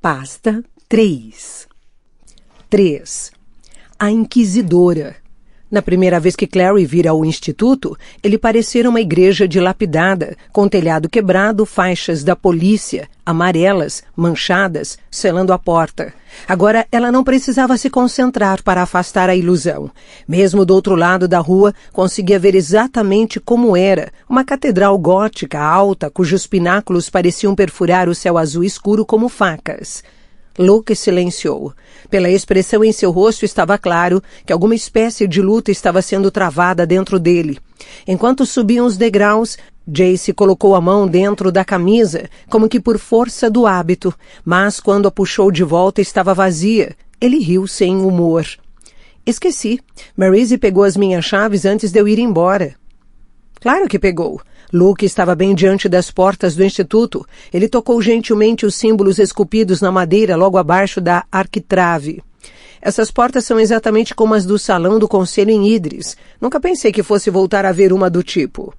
Pasta 3. 3. A Inquisidora. Na primeira vez que Clary vira ao instituto, ele parecia uma igreja dilapidada, com telhado quebrado, faixas da polícia, amarelas, manchadas, selando a porta. Agora ela não precisava se concentrar para afastar a ilusão. Mesmo do outro lado da rua, conseguia ver exatamente como era, uma catedral gótica alta, cujos pináculos pareciam perfurar o céu azul escuro como facas. Luke silenciou. Pela expressão em seu rosto estava claro que alguma espécie de luta estava sendo travada dentro dele. Enquanto subiam os degraus, Jace colocou a mão dentro da camisa, como que por força do hábito, mas quando a puxou de volta estava vazia. Ele riu sem humor. Esqueci. Maryse pegou as minhas chaves antes de eu ir embora. Claro que pegou. Luke estava bem diante das portas do instituto. Ele tocou gentilmente os símbolos esculpidos na madeira logo abaixo da arquitrave. Essas portas são exatamente como as do salão do conselho em Idris. Nunca pensei que fosse voltar a ver uma do tipo.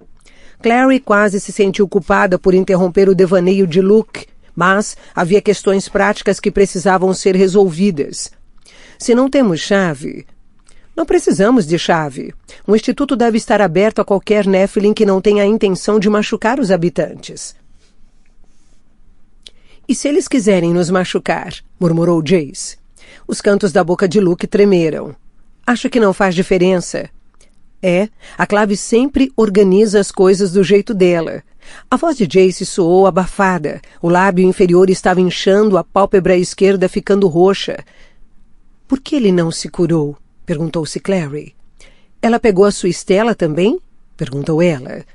Clary quase se sentiu culpada por interromper o devaneio de Luke, mas havia questões práticas que precisavam ser resolvidas. Se não temos chave... Não precisamos de chave. O instituto deve estar aberto a qualquer Nephilim que não tenha a intenção de machucar os habitantes. E se eles quiserem nos machucar? Murmurou Jace. Os cantos da boca de Luke tremeram. Acho que não faz diferença. A Clave sempre organiza as coisas do jeito dela. A voz de Jace soou abafada. O lábio inferior estava inchando, a pálpebra esquerda ficando roxa. Por que ele não se curou? Perguntou-se Clary. Ela pegou a sua estela também? Perguntou ela.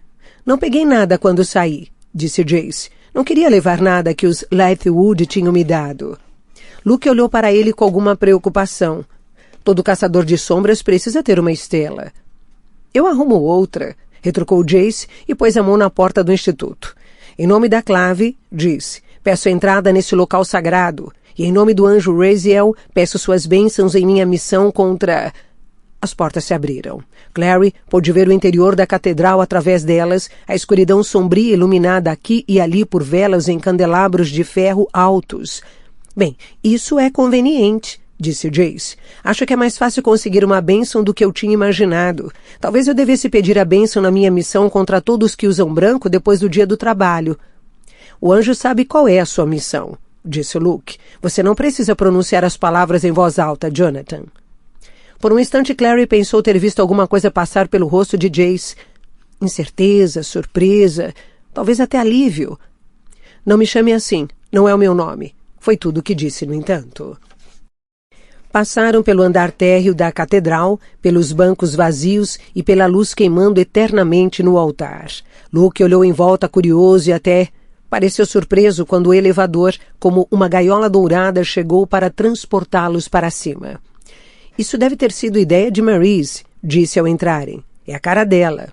Não peguei nada quando saí, disse Jace. Não queria levar nada que os Lightwood tinham me dado. Luke olhou para ele com alguma preocupação. Todo caçador de sombras precisa ter uma estela. Eu arrumo outra, retrucou Jace e pôs a mão na porta do instituto. Em nome da Clave, disse, peço entrada nesse local sagrado. E em nome do anjo Raziel, peço suas bênçãos em minha missão contra... As portas se abriram. Clary pôde ver o interior da catedral através delas, a escuridão sombria iluminada aqui e ali por velas em candelabros de ferro altos. Bem, isso é conveniente, disse Jace. Acho que é mais fácil conseguir uma bênção do que eu tinha imaginado. Talvez eu devesse pedir a bênção na minha missão contra todos que usam branco depois do dia do trabalho. O anjo sabe qual é a sua missão, disse Luke. Você não precisa pronunciar as palavras em voz alta, Jonathan. Por um instante, Clary pensou ter visto alguma coisa passar pelo rosto de Jace. Incerteza, surpresa, talvez até alívio. Não me chame assim, não é o meu nome. Foi tudo o que disse, no entanto. Passaram pelo andar térreo da catedral, pelos bancos vazios e pela luz queimando eternamente no altar. Luke olhou em volta curioso e até... pareceu surpreso quando o elevador, como uma gaiola dourada, chegou para transportá-los para cima. Isso deve ter sido ideia de Maryse, disse ao entrarem. É a cara dela.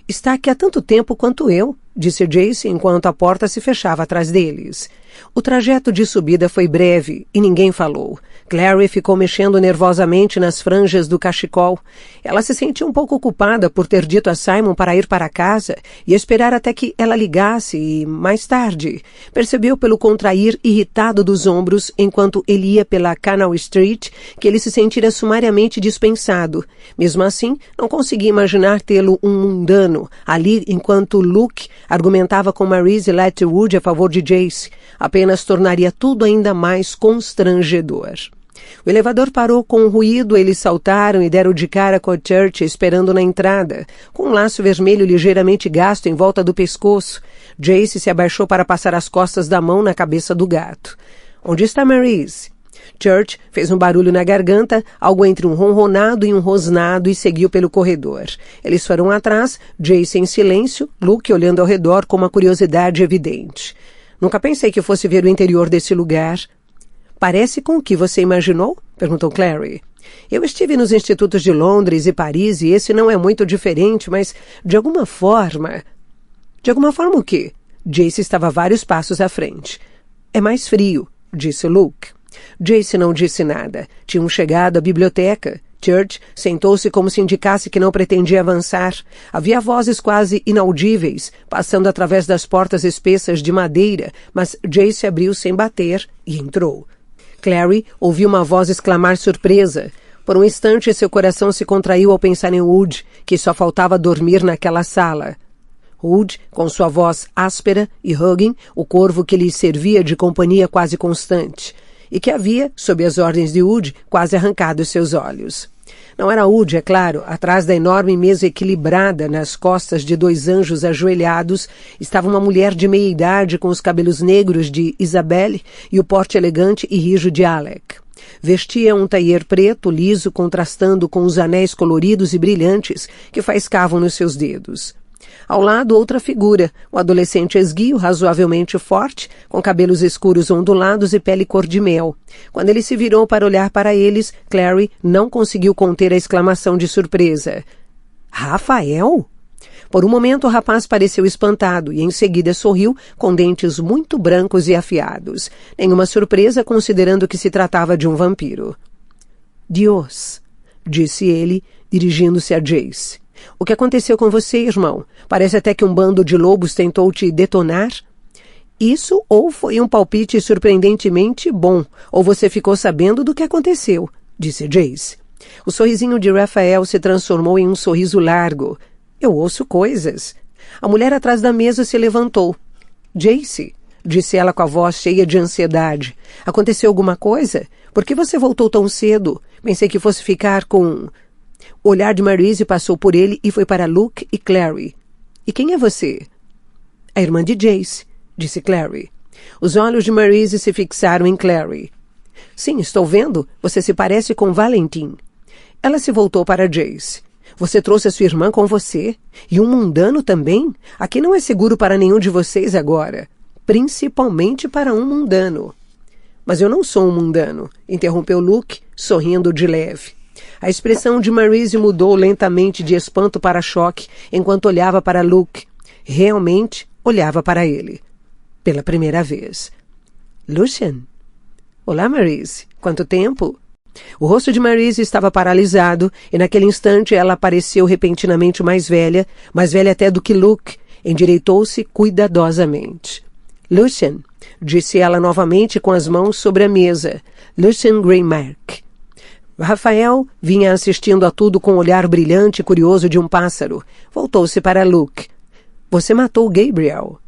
Está aqui há tanto tempo quanto eu, disse Jace enquanto a porta se fechava atrás deles. O trajeto de subida foi breve e ninguém falou. Clary ficou mexendo nervosamente nas franjas do cachecol. Ela se sentia um pouco culpada por ter dito a Simon para ir para casa e esperar até que ela ligasse e, mais tarde, percebeu pelo contrair irritado dos ombros enquanto ele ia pela Canal Street que ele se sentira sumariamente dispensado. Mesmo assim, não conseguia imaginar tê-lo um mundano ali enquanto Luke argumentava com Maryse Lightwood a favor de Jace. Apenas tornaria tudo ainda mais constrangedor. O elevador parou com um ruído, eles saltaram e deram de cara com a Church esperando na entrada, com um laço vermelho ligeiramente gasto em volta do pescoço. Jace se abaixou para passar as costas da mão na cabeça do gato. Onde está Maryse? Church fez um barulho na garganta, algo entre um ronronado e um rosnado, e seguiu pelo corredor. Eles foram atrás, Jace em silêncio, Luke olhando ao redor com uma curiosidade evidente. Nunca pensei que fosse ver o interior desse lugar. Parece com o que você imaginou? Perguntou Clary. Eu estive nos institutos de Londres e Paris e esse não é muito diferente, mas de alguma forma... De alguma forma o quê? Jace estava vários passos à frente. É mais frio, disse Luke. Jace não disse nada. Tinham chegado à biblioteca. Church sentou-se como se indicasse que não pretendia avançar. Havia vozes quase inaudíveis, passando através das portas espessas de madeira, mas Jace abriu sem bater e entrou. Clary ouviu uma voz exclamar surpresa. Por um instante seu coração se contraiu ao pensar em Wood, que só faltava dormir naquela sala. Wood, com sua voz áspera, e Hugin, o corvo que lhe servia de companhia quase constante, e que havia, sob as ordens de Wood, quase arrancado seus olhos. Não era Wood, é claro. Atrás da enorme mesa equilibrada nas costas de 2 anjos ajoelhados estava uma mulher de meia-idade com os cabelos negros de Isabelle e o porte elegante e rijo de Alec. Vestia um tailleur preto, liso, contrastando com os anéis coloridos e brilhantes que faiscavam nos seus dedos. Ao lado, outra figura, um adolescente esguio, razoavelmente forte, com cabelos escuros ondulados e pele cor de mel. Quando ele se virou para olhar para eles, Clary não conseguiu conter a exclamação de surpresa. Rafael? Por um momento o rapaz pareceu espantado e em seguida sorriu com dentes muito brancos e afiados. Nenhuma surpresa, considerando que se tratava de um vampiro. Dios, disse ele, dirigindo-se a Jace. O que aconteceu com você, irmão? Parece até que um bando de lobos tentou te detonar. Isso ou foi um palpite surpreendentemente bom, ou você ficou sabendo do que aconteceu, disse Jace. O sorrisinho de Rafael se transformou em um sorriso largo. Eu ouço coisas. A mulher atrás da mesa se levantou. Jace, disse ela com a voz cheia de ansiedade. Aconteceu alguma coisa? Por que você voltou tão cedo? Pensei que fosse ficar com... O olhar de Maryse passou por ele e foi para Luke e Clary. E quem é você? A irmã de Jace, disse Clary. Os olhos de Maryse se fixaram em Clary. Sim, estou vendo. Você se parece com Valentin. Ela se voltou para Jace. Você trouxe a sua irmã com você? E um mundano também? Aqui não é seguro para nenhum de vocês agora. Principalmente para um mundano. Mas eu não sou um mundano, interrompeu Luke, sorrindo de leve. A expressão de Maryse mudou lentamente de espanto para choque enquanto olhava para Luke. Realmente olhava para ele. Pela primeira vez. Lucien? Olá, Maryse. Quanto tempo? O rosto de Maryse estava paralisado e naquele instante ela pareceu repentinamente mais velha até do que Luke. Endireitou-se cuidadosamente. Lucien, disse ela novamente com as mãos sobre a mesa. Lucien Greymark. Rafael vinha assistindo a tudo com o olhar brilhante e curioso de um pássaro. Voltou-se para Luke. Você matou Gabriel.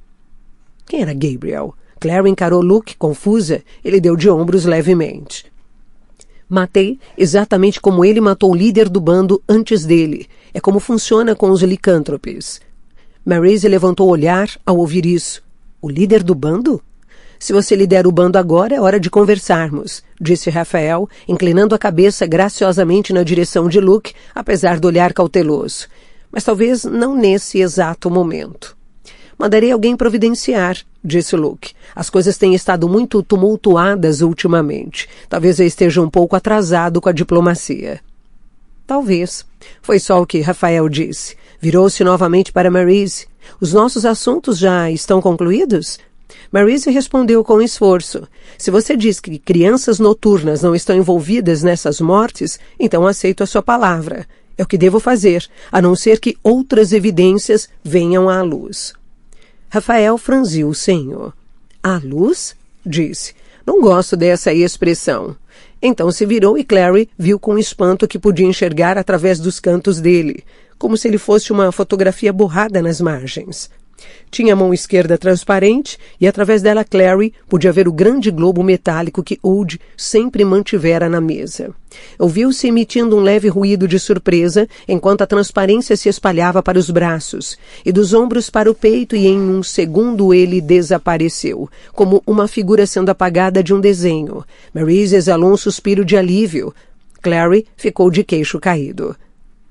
Quem era Gabriel? Clary encarou Luke, confusa. Ele deu de ombros levemente. Matei exatamente como ele matou o líder do bando antes dele. É como funciona com os licântropes. Maryse levantou o olhar ao ouvir isso. O líder do bando? Se você lidera o bando agora, é hora de conversarmos, disse Rafael, inclinando a cabeça graciosamente na direção de Luke, apesar do olhar cauteloso. Mas talvez não nesse exato momento. Mandarei alguém providenciar, disse Luke. As coisas têm estado muito tumultuadas ultimamente. Talvez eu esteja um pouco atrasado com a diplomacia. Talvez. Foi só o que Rafael disse. Virou-se novamente para Maryse. Os nossos assuntos já estão concluídos? Maryse respondeu com esforço. Se você diz que crianças noturnas não estão envolvidas nessas mortes, então aceito a sua palavra. É o que devo fazer, a não ser que outras evidências venham à luz. Rafael franziu o senho. À luz? Disse. Não gosto dessa expressão. Então se virou e Clary viu com espanto que podia enxergar através dos cantos dele, como se ele fosse uma fotografia borrada nas margens. Tinha a mão esquerda transparente e através dela Clary podia ver o grande globo metálico que Wood sempre mantivera na mesa. Ouviu-se emitindo um leve ruído de surpresa enquanto a transparência se espalhava para os braços e dos ombros para o peito e em um segundo ele desapareceu, como uma figura sendo apagada de um desenho. Maryse exalou um suspiro de alívio. Clary ficou de queixo caído.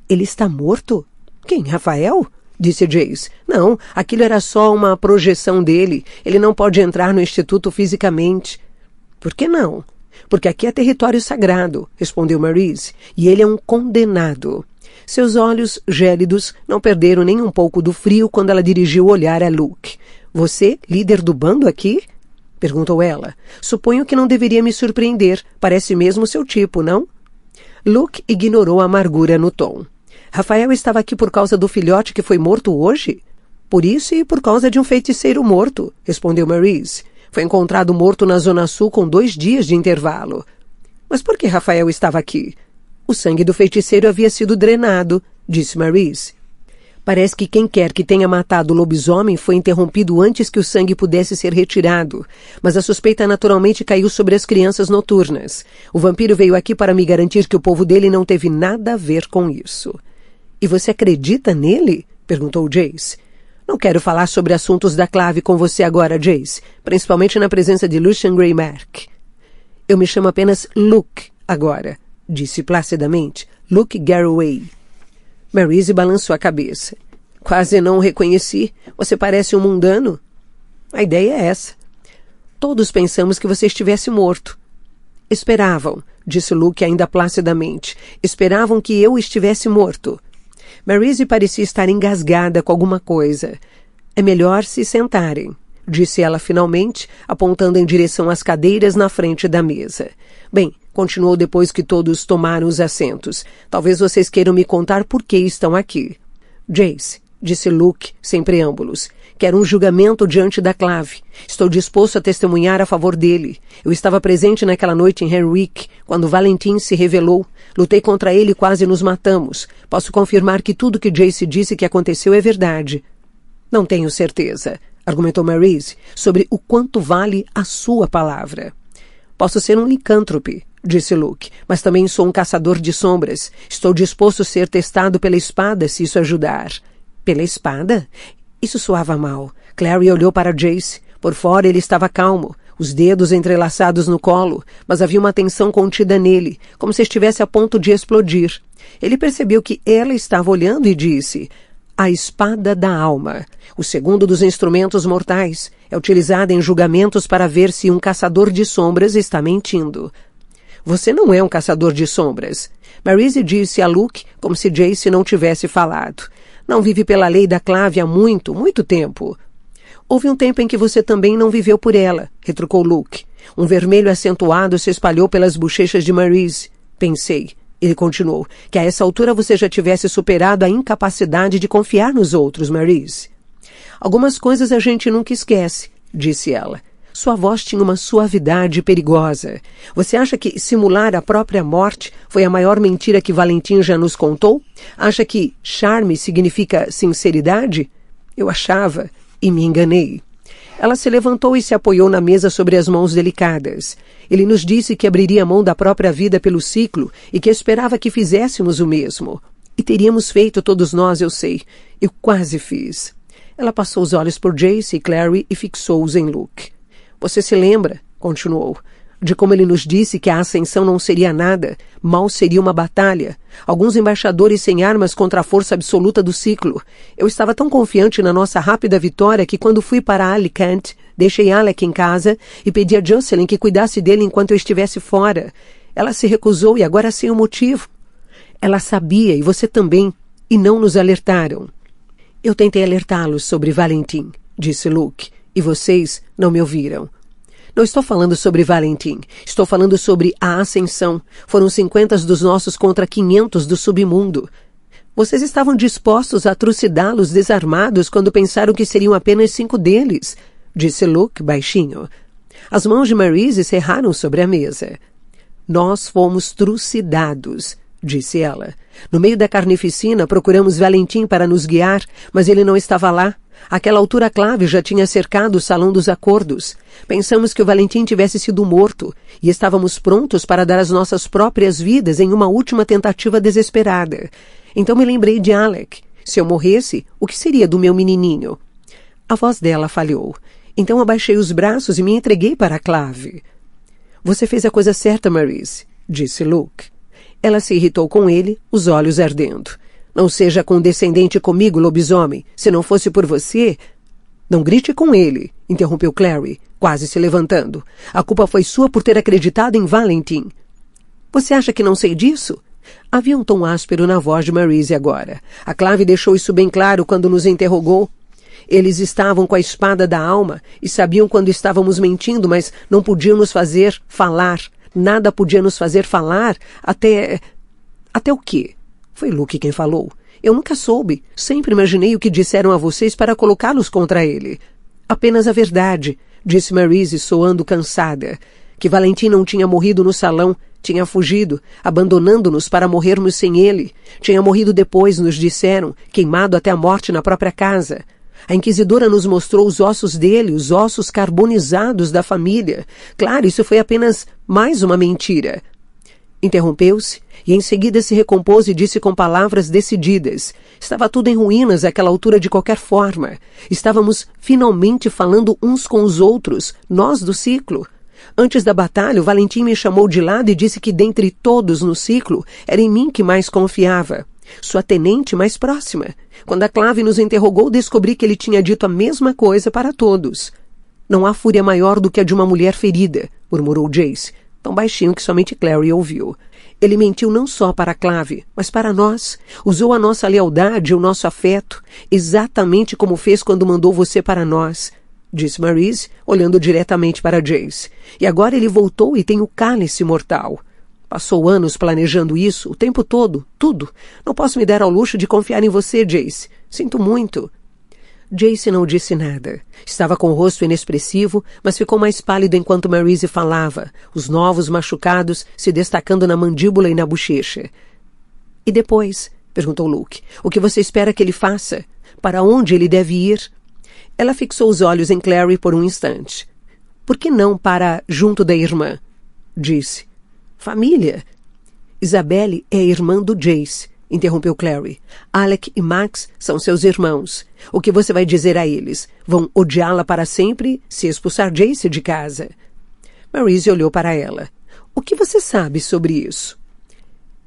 Ele está morto? Quem, Rafael? Disse Jace. Não, aquilo era só uma projeção dele. Ele não pode entrar no instituto fisicamente. Por que não? Porque aqui é território sagrado, respondeu Maryse, e ele é um condenado. Seus olhos gélidos não perderam nem um pouco do frio quando ela dirigiu o olhar a Luke. Você, líder do bando aqui? Perguntou ela. Suponho que não deveria me surpreender. Parece mesmo seu tipo, não? Luke ignorou a amargura no tom. Rafael estava aqui por causa do filhote que foi morto hoje? Por isso e por causa de um feiticeiro morto, respondeu Maryse. Foi encontrado morto na Zona Sul com 2 dias de intervalo. Mas por que Rafael estava aqui? O sangue do feiticeiro havia sido drenado, disse Maryse. Parece que quem quer que tenha matado o lobisomem foi interrompido antes que o sangue pudesse ser retirado, mas a suspeita naturalmente caiu sobre as crianças noturnas. O vampiro veio aqui para me garantir que o povo dele não teve nada a ver com isso. E você acredita nele? Perguntou Jace. Não quero falar sobre assuntos da clave com você agora, Jace, principalmente na presença de Lucien Greymark. Eu me chamo apenas Luke agora, disse placidamente. Luke Garroway. Maryse balançou a cabeça. Quase não o reconheci. Você parece um mundano. A ideia é essa. Todos pensamos que você estivesse morto. Esperavam, disse Luke ainda placidamente. Esperavam que eu estivesse morto. Maryse parecia estar engasgada com alguma coisa. É melhor se sentarem, disse ela finalmente, apontando em direção às cadeiras na frente da mesa. Bem, continuou depois que todos tomaram os assentos. Talvez vocês queiram me contar por que estão aqui. Jace, disse Luke, sem preâmbulos, quero um julgamento diante da clave. Estou disposto a testemunhar a favor dele. Eu estava presente naquela noite em Henrique, quando Valentim se revelou. Lutei contra ele e quase nos matamos. Posso confirmar que tudo que Jace disse que aconteceu é verdade. Não tenho certeza, argumentou Maryse, sobre o quanto vale a sua palavra. Posso ser um licântrope, disse Luke, mas também sou um caçador de sombras. Estou disposto a ser testado pela espada, se isso ajudar. Pela espada? Isso soava mal. Clary olhou para Jace. Por fora ele estava calmo, os dedos entrelaçados no colo, mas havia uma tensão contida nele, como se estivesse a ponto de explodir. Ele percebeu que ela estava olhando e disse: a espada da alma, o segundo dos instrumentos mortais, é utilizada em julgamentos para ver se um caçador de sombras está mentindo. Você não é um caçador de sombras. Maryse disse a Luke como se Jace não tivesse falado. Não vive pela lei da clave há muito, muito tempo. Houve um tempo em que você também não viveu por ela, retrucou Luke. Um vermelho acentuado se espalhou pelas bochechas de Maryse. Pensei, ele continuou, que a essa altura você já tivesse superado a incapacidade de confiar nos outros, Maryse. Algumas coisas a gente nunca esquece, disse ela. Sua voz tinha uma suavidade perigosa. Você acha que simular a própria morte foi a maior mentira que Valentim já nos contou? Acha que charme significa sinceridade? Eu achava, e me enganei. Ela se levantou e se apoiou na mesa sobre as mãos delicadas. Ele nos disse que abriria mão da própria vida pelo ciclo e que esperava que fizéssemos o mesmo. E teríamos feito todos nós, eu sei. Eu quase fiz. Ela passou os olhos por Jace e Clary e fixou-os em Luke. Você se lembra, continuou, de como ele nos disse que a ascensão não seria nada, mal seria uma batalha. Alguns embaixadores sem armas contra a força absoluta do ciclo. Eu estava tão confiante na nossa rápida vitória que quando fui para Alicante, deixei Alec em casa e pedi a Jocelyn que cuidasse dele enquanto eu estivesse fora. Ela se recusou e agora sem o motivo. Ela sabia, e você também, e não nos alertaram. Eu tentei alertá-los sobre Valentim, disse Luke. E vocês não me ouviram. Não estou falando sobre Valentim. Estou falando sobre a ascensão. Foram 50 dos nossos contra 500 do submundo. Vocês estavam dispostos a trucidá-los desarmados quando pensaram que seriam apenas 5 deles, disse Luke baixinho. As mãos de Maryse cerraram sobre a mesa. Nós fomos trucidados, disse ela. No meio da carnificina procuramos Valentim para nos guiar, mas ele não estava lá. Àquela altura a clave já tinha cercado o salão dos acordos. Pensamos que o Valentim tivesse sido morto e estávamos prontos para dar as nossas próprias vidas em uma última tentativa desesperada. Então me lembrei de Alec. Se eu morresse, o que seria do meu menininho? A voz dela falhou. Então abaixei os braços e me entreguei para a clave. Você fez a coisa certa, Maryse, disse Luke. Ela se irritou com ele, os olhos ardendo. Não seja condescendente comigo, lobisomem. Se não fosse por você... Não grite com ele, interrompeu Clary, quase se levantando. A culpa foi sua por ter acreditado em Valentim. Você acha que não sei disso? Havia um tom áspero na voz de Maryse agora. A clave deixou isso bem claro quando nos interrogou. Eles estavam com a espada da alma e sabiam quando estávamos mentindo, mas não podiam nos fazer falar. Nada podia nos fazer falar até... Até o quê? Foi Luke quem falou. Eu nunca soube. Sempre imaginei o que disseram a vocês para colocá-los contra ele. Apenas a verdade, disse Maryse, soando cansada. Que Valentim não tinha morrido no salão, tinha fugido, abandonando-nos para morrermos sem ele. Tinha morrido depois, nos disseram, queimado até a morte na própria casa. A inquisidora nos mostrou os ossos dele, os ossos carbonizados da família. Claro, isso foi apenas mais uma mentira. Interrompeu-se e em seguida se recompôs e disse com palavras decididas. Estava tudo em ruínas àquela altura de qualquer forma. Estávamos finalmente falando uns com os outros, nós do ciclo. Antes da batalha, o Valentim me chamou de lado e disse que dentre todos no ciclo, era em mim que mais confiava. Sua tenente mais próxima. Quando a Clave nos interrogou, descobri que ele tinha dito a mesma coisa para todos. Não há fúria maior do que a de uma mulher ferida, murmurou Jace, tão baixinho que somente Clary ouviu. Ele mentiu não só para a Clave, mas para nós. Usou a nossa lealdade e o nosso afeto, exatamente como fez quando mandou você para nós, disse Maryse, olhando diretamente para Jace. E agora ele voltou e tem o cálice mortal. Passou anos planejando isso, o tempo todo, tudo. Não posso me dar ao luxo de confiar em você, Jace. Sinto muito. Jace não disse nada. Estava com o rosto inexpressivo, mas ficou mais pálido enquanto Maryse falava, os novos machucados se destacando na mandíbula e na bochecha. E depois? Perguntou Luke. O que você espera que ele faça? Para onde ele deve ir? Ela fixou os olhos em Clary por um instante. Por que não para junto da irmã? Disse. Família. Isabelle é irmã do Jace, interrompeu Clary. Alec e Max são seus irmãos. O que você vai dizer a eles? Vão odiá-la para sempre se expulsar Jace de casa? Maryse olhou para ela. O que você sabe sobre isso?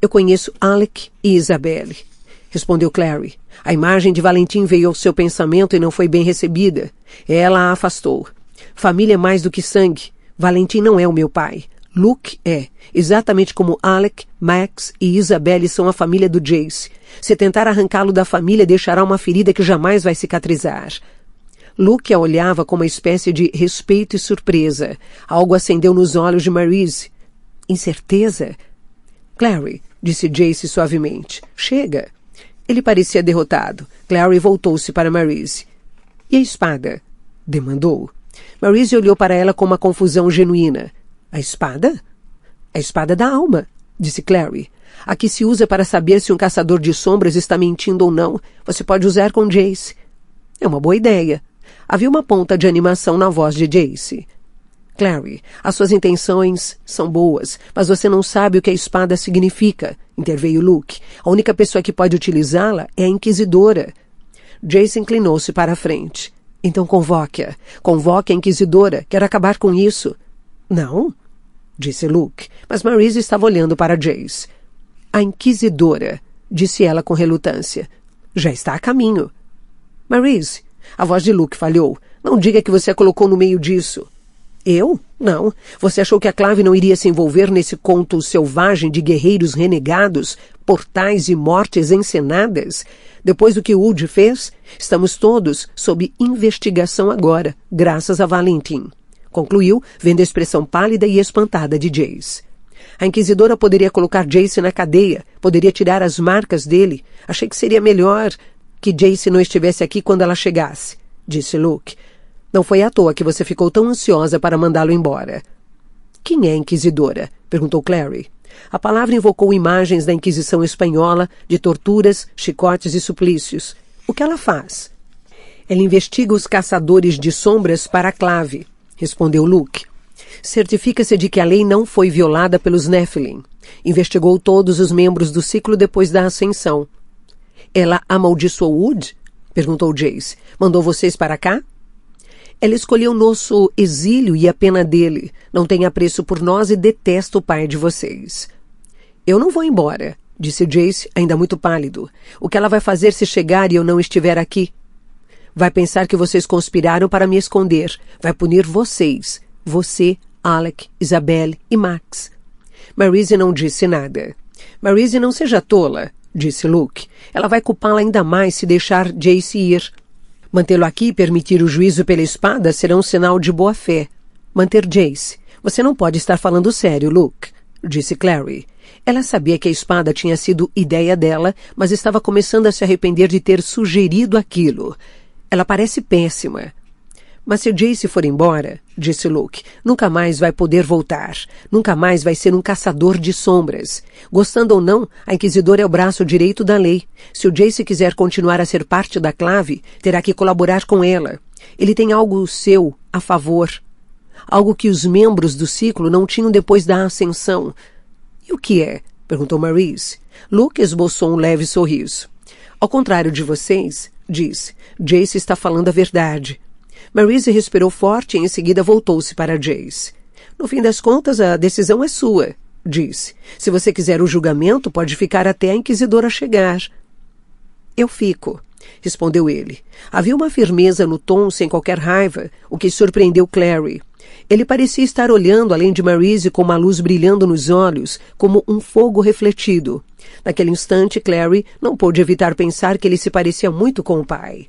Eu conheço Alec e Isabelle, respondeu Clary. A imagem de Valentim veio ao seu pensamento e não foi bem recebida. Ela a afastou. Família é mais do que sangue. Valentim não é o meu pai. Luke é, exatamente como Alec, Max e Isabelle são a família do Jace. Se tentar arrancá-lo da família, deixará uma ferida que jamais vai cicatrizar. Luke a olhava com uma espécie de respeito e surpresa. Algo acendeu nos olhos de Maryse. Incerteza? Clary, disse Jace suavemente. Chega. Ele parecia derrotado. Clary voltou-se para Maryse. E a espada? Demandou. Maryse olhou para ela com uma confusão genuína. A espada? A espada da alma, disse Clary. A que se usa para saber se um caçador de sombras está mentindo ou não. Você pode usar com Jace. É uma boa ideia. Havia uma ponta de animação na voz de Jace. Clary, as suas intenções são boas, mas você não sabe o que a espada significa, interveio Luke. A única pessoa que pode utilizá-la é a Inquisidora. Jace inclinou-se para a frente. Então convoque-a. Convoque a Inquisidora. Quero acabar com isso. Não, disse Luke, mas Maryse estava olhando para Jace. A Inquisidora, disse ela com relutância. Já está a caminho. Maryse, a voz de Luke falhou. Não diga que você a colocou no meio disso. Eu? Não. Você achou que a Clave não iria se envolver nesse conto selvagem de guerreiros renegados, portais e mortes encenadas? Depois do que Wood fez, estamos todos sob investigação agora, graças a Valentim. Concluiu, vendo a expressão pálida e espantada de Jace. A Inquisidora poderia colocar Jace na cadeia, poderia tirar as marcas dele. Achei que seria melhor que Jace não estivesse aqui quando ela chegasse, disse Luke. Não foi à toa que você ficou tão ansiosa para mandá-lo embora. Quem é a Inquisidora? Perguntou Clary. A palavra invocou imagens da Inquisição espanhola, de torturas, chicotes e suplícios. O que ela faz? Ela investiga os caçadores de sombras para a Clave, respondeu Luke. Certifica-se de que a lei não foi violada pelos Nephilim. Investigou todos os membros do ciclo depois da ascensão. Ela amaldiçoou Wood? Perguntou Jace. Mandou vocês para cá? Ela escolheu nosso exílio e a pena dele. Não tem apreço por nós e detesta o pai de vocês. Eu não vou embora, disse Jace, ainda muito pálido. O que ela vai fazer se chegar e eu não estiver aqui? Vai pensar que vocês conspiraram para me esconder. Vai punir vocês. Você, Alec, Isabelle e Max. Maryse não disse nada. Maryse, não seja tola, disse Luke. Ela vai culpá-la ainda mais se deixar Jace ir. Mantê-lo aqui e permitir o juízo pela espada será um sinal de boa-fé. Manter Jace. Você não pode estar falando sério, Luke. disse Clary. Ela sabia que a espada tinha sido ideia dela, mas estava começando a se arrepender de ter sugerido aquilo. Ela parece péssima. Mas se Jace for embora, disse Luke, nunca mais vai poder voltar. Nunca mais vai ser um caçador de sombras. Gostando ou não, a Inquisidora é o braço direito da lei. Se o Jace quiser continuar a ser parte da clave, terá que colaborar com ela. Ele tem algo seu a favor. Algo que os membros do ciclo não tinham depois da ascensão. E o que é? Perguntou Maurice. Luke esboçou um leve sorriso. Ao contrário de vocês, disse, Jace está falando a verdade. Maurice respirou forte e em seguida voltou-se para Jace. No fim das contas, a decisão é sua, disse. Se você quiser o julgamento, pode ficar até a Inquisidora chegar. Eu fico, respondeu ele. Havia uma firmeza no tom sem qualquer raiva, o que surpreendeu Clary. Ele parecia estar olhando além de Maurice com uma luz brilhando nos olhos, como um fogo refletido. Naquele instante, Clary não pôde evitar pensar que ele se parecia muito com o pai.